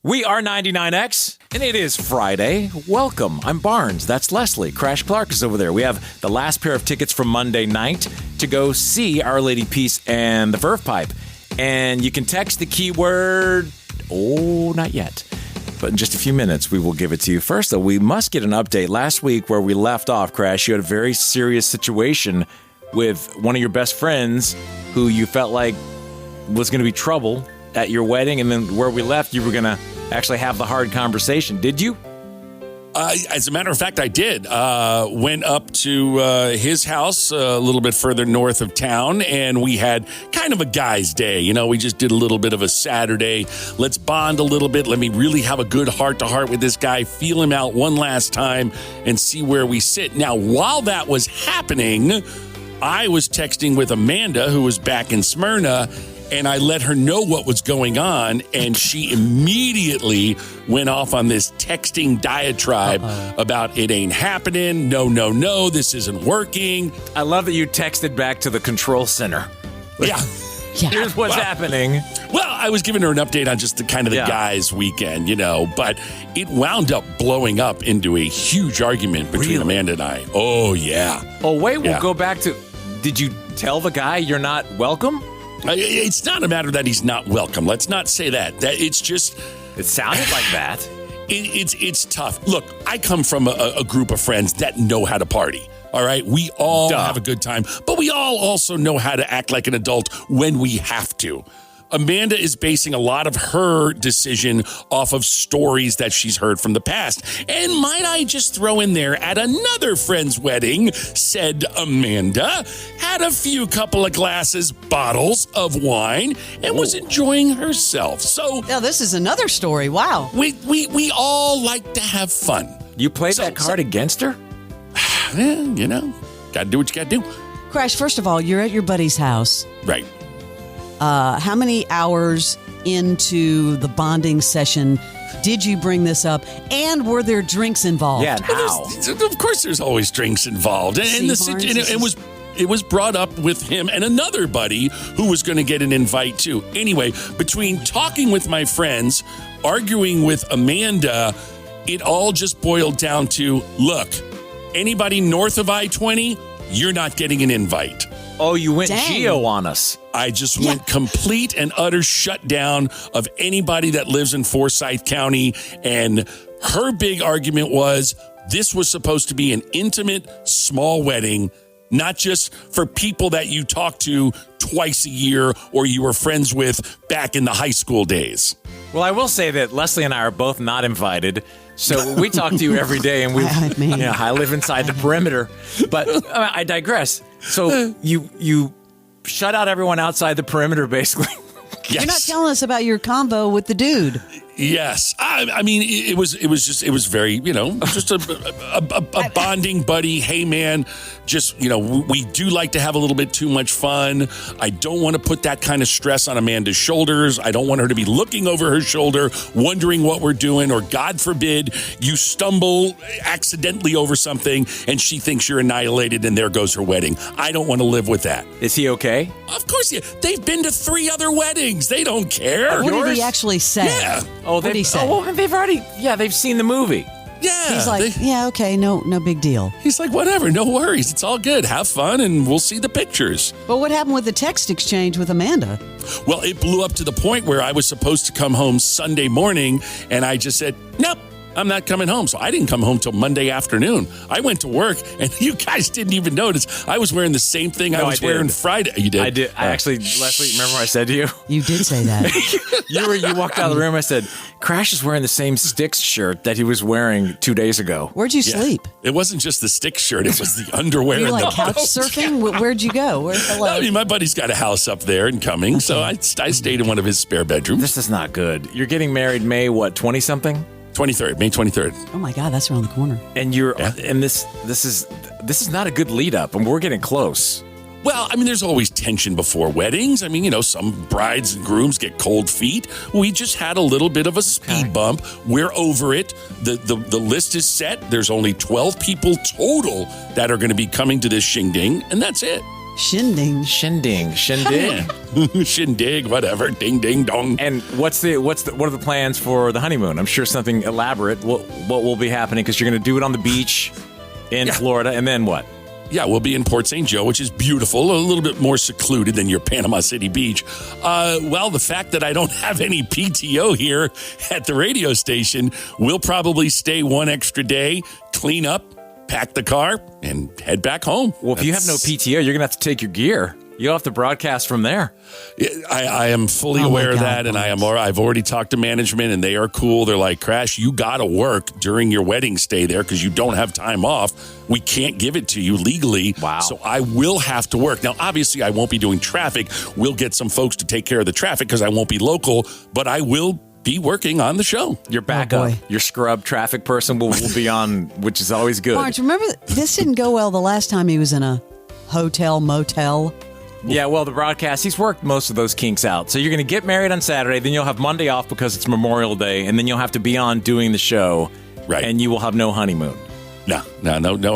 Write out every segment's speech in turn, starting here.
We are 99X, and it is Friday. Welcome. I'm Barnes. That's Leslie. Crash Clark is over there. We have the last pair of tickets from Monday night to go see Our Lady Peace and the Verve Pipe. And you can text the keyword, not yet. But in just a few minutes, we will give it to you. First, though, we must get an update. Last week, where we left off, Crash, you had a very serious situation with one of your best friends who you felt like was going to be trouble at your wedding, and then where we left, you were going to actually have the hard conversation. Did you? As a matter of fact, I did. Went up to his house a little bit further north of town, and we had kind of a guy's day. You know, we just did a little bit of a Saturday. Let's bond a little bit. Let me really have a good heart-to-heart with this guy, feel him out one last time, and see where we sit. Now, while that was happening, I was texting with Amanda, who was back in Smyrna, and I let her know what was going on, and she immediately went off on this texting diatribe about it ain't happening, no, this isn't working. I love that you texted back to the control center. Yeah. Here's what's happening. Well, I was giving her an update on just the guys' weekend, but it wound up blowing up into a huge argument between Amanda and I. Oh, yeah. Oh, wait, we'll go back to, did you tell the guy you're not welcome? It's not a matter that he's not welcome. Let's not say that. It's just... It sounded like that. It's tough. Look, I come from a group of friends that know how to party. All right? We all have a good time, but we all also know how to act like an adult when we have to. Amanda is basing a lot of her decision off of stories that she's heard from the past. And might I just throw in there, at another friend's wedding, said Amanda, had a couple of bottles of wine, and was enjoying herself. So now this is another story. Wow. We all like to have fun. You played that card against her? Got to do what you got to do. Crash, first of all, you're at your buddy's house. Right. How many hours into the bonding session did you bring this up? And were there drinks involved? Yeah, and how? Of course there's always drinks involved. And it was brought up with him and another buddy who was going to get an invite too. Anyway, between talking with my friends, arguing with Amanda, it all just boiled down to, look, anybody north of I-20, you're not getting an invite. Oh, you went geo on us. I just went complete and utter shutdown of anybody that lives in Forsyth County. And her big argument was this was supposed to be an intimate, small wedding, not just for people that you talk to twice a year or you were friends with back in the high school days. Well, I will say that Leslie and I are both not invited. So we talk to you every day, and I live inside the perimeter. But I digress. So you shut out everyone outside the perimeter, basically. Yes. You're not telling us about your convo with the dude. Yes. I mean, it was very, just a bonding buddy. Hey, man, just, we do like to have a little bit too much fun. I don't want to put that kind of stress on Amanda's shoulders. I don't want her to be looking over her shoulder, wondering what we're doing, or God forbid you stumble accidentally over something and she thinks you're annihilated and there goes her wedding. I don't want to live with that. Is he okay? Of course, yeah. They've been to 3 other weddings. They don't care. What did he actually say? Yeah. What did he say? They've seen the movie. Yeah. He's like, okay, no big deal. He's like, whatever, no worries. It's all good. Have fun, and we'll see the pictures. But what happened with the text exchange with Amanda? Well, it blew up to the point where I was supposed to come home Sunday morning, and I just said, nope. I'm not coming home. So I didn't come home till Monday afternoon. I went to work, and you guys didn't even notice. I was wearing the same thing I was wearing Friday. You did? I did. I actually, Leslie, remember what I said to you? You did say that. You walked out of the room. I said, Crash is wearing the same Styx shirt that he was wearing 2 days ago. Where'd you sleep? It wasn't just the Styx shirt. It was the underwear. You and like couch surfing? Where'd you go? I mean, my buddy's got a house up there in Cumming, so I stayed in one of his spare bedrooms. This is not good. You're getting married May, 20-something? 23rd, May 23rd. Oh my God, that's around the corner. And and this is not a good lead up, and we're getting close. Well, I mean, there's always tension before weddings. I mean, some brides and grooms get cold feet. We just had a little bit of a speed bump. We're over it. The list is set. There's only 12 people total that are going to be coming to this shindig, and that's it. Shindig. Shindig, whatever. Ding, ding, dong. And what are the plans for the honeymoon? I'm sure something elaborate. What will be happening? Because you're going to do it on the beach in Florida, and then what? Yeah, we'll be in Port St. Joe, which is beautiful, a little bit more secluded than your Panama City Beach. Well, the fact that I don't have any PTO here at the radio station, we'll probably stay one extra day, clean up, pack the car, and head back home. Well, if you have no PTO, you're going to have to take your gear. You'll have to broadcast from there. I am fully aware of that, and I've already talked to management, and they are cool. They're like, Crash, you got to work during your wedding stay there because you don't have time off. We can't give it to you legally. Wow. So I will have to work. Now, obviously, I won't be doing traffic. We'll get some folks to take care of the traffic because I won't be local, but I will be working on the show. Your backup, your scrub traffic person will be on, which is always good. Barnes, remember, this didn't go well the last time he was in a hotel, motel. Yeah, well, the broadcast, he's worked most of those kinks out. So you're going to get married on Saturday, then you'll have Monday off because it's Memorial Day, and then you'll have to be on doing the show, right? And you will have no honeymoon. No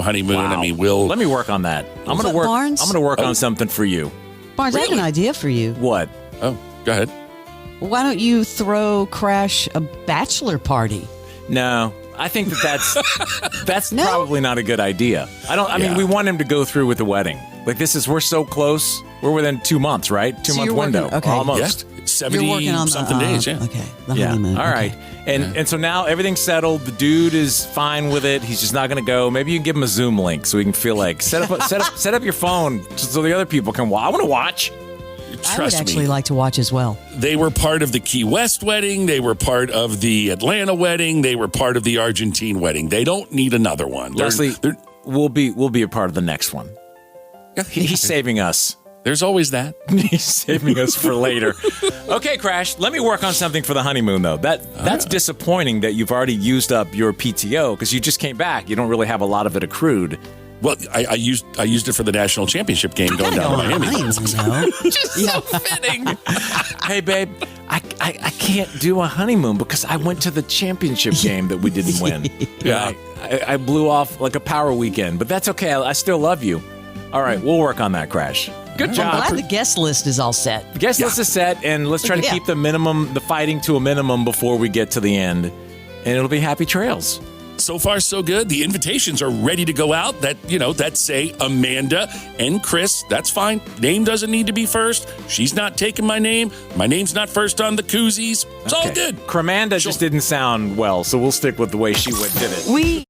honeymoon. Wow. I mean, let me work on that. I'm going to work. Barnes? I'm going to work on something for you. Barnes, Really? I have an idea for you. What? Oh, go ahead. Why don't you throw Crash a bachelor party? No, I think that's No? probably not a good idea. I mean, we want him to go through with the wedding. Like we're so close. We're within 2 months, right? 2 month you're window, working- okay. almost. Yeah. You're 70 working on something days, yeah. Okay, the Yeah. honeymoon. All right. And so now everything's settled. The dude is fine with it. He's just not going to go. Maybe you can give him a Zoom link so he can feel like set up your phone so the other people can watch. I want to watch. I would actually like to watch as well. They were part of the Key West wedding. They were part of the Atlanta wedding. They were part of the Argentine wedding. They don't need another one. Leslie, we'll be a part of the next one. He's saving us. There's always that. He's saving us for later. Okay, Crash, let me work on something for the honeymoon, though. That's disappointing that you've already used up your PTO because you just came back. You don't really have a lot of it accrued. Well, I used it for the national championship game going down to Miami. Just so fitting. Hey, babe, I can't do a honeymoon because I went to the championship game that we didn't win. Yeah. I blew off like a power weekend, but that's okay. I still love you. All right, we'll work on that, Crash. Good job. I'm glad the guest list is all set. The guest list is set, and let's try to keep the fighting to a minimum before we get to the end, and it'll be happy trails. So far, so good. The invitations are ready to go out. That say Amanda and Chris. That's fine. Name doesn't need to be first. She's not taking my name. My name's not first on the koozies. It's all good. Cremanda just didn't sound well, so we'll stick with the way she did it.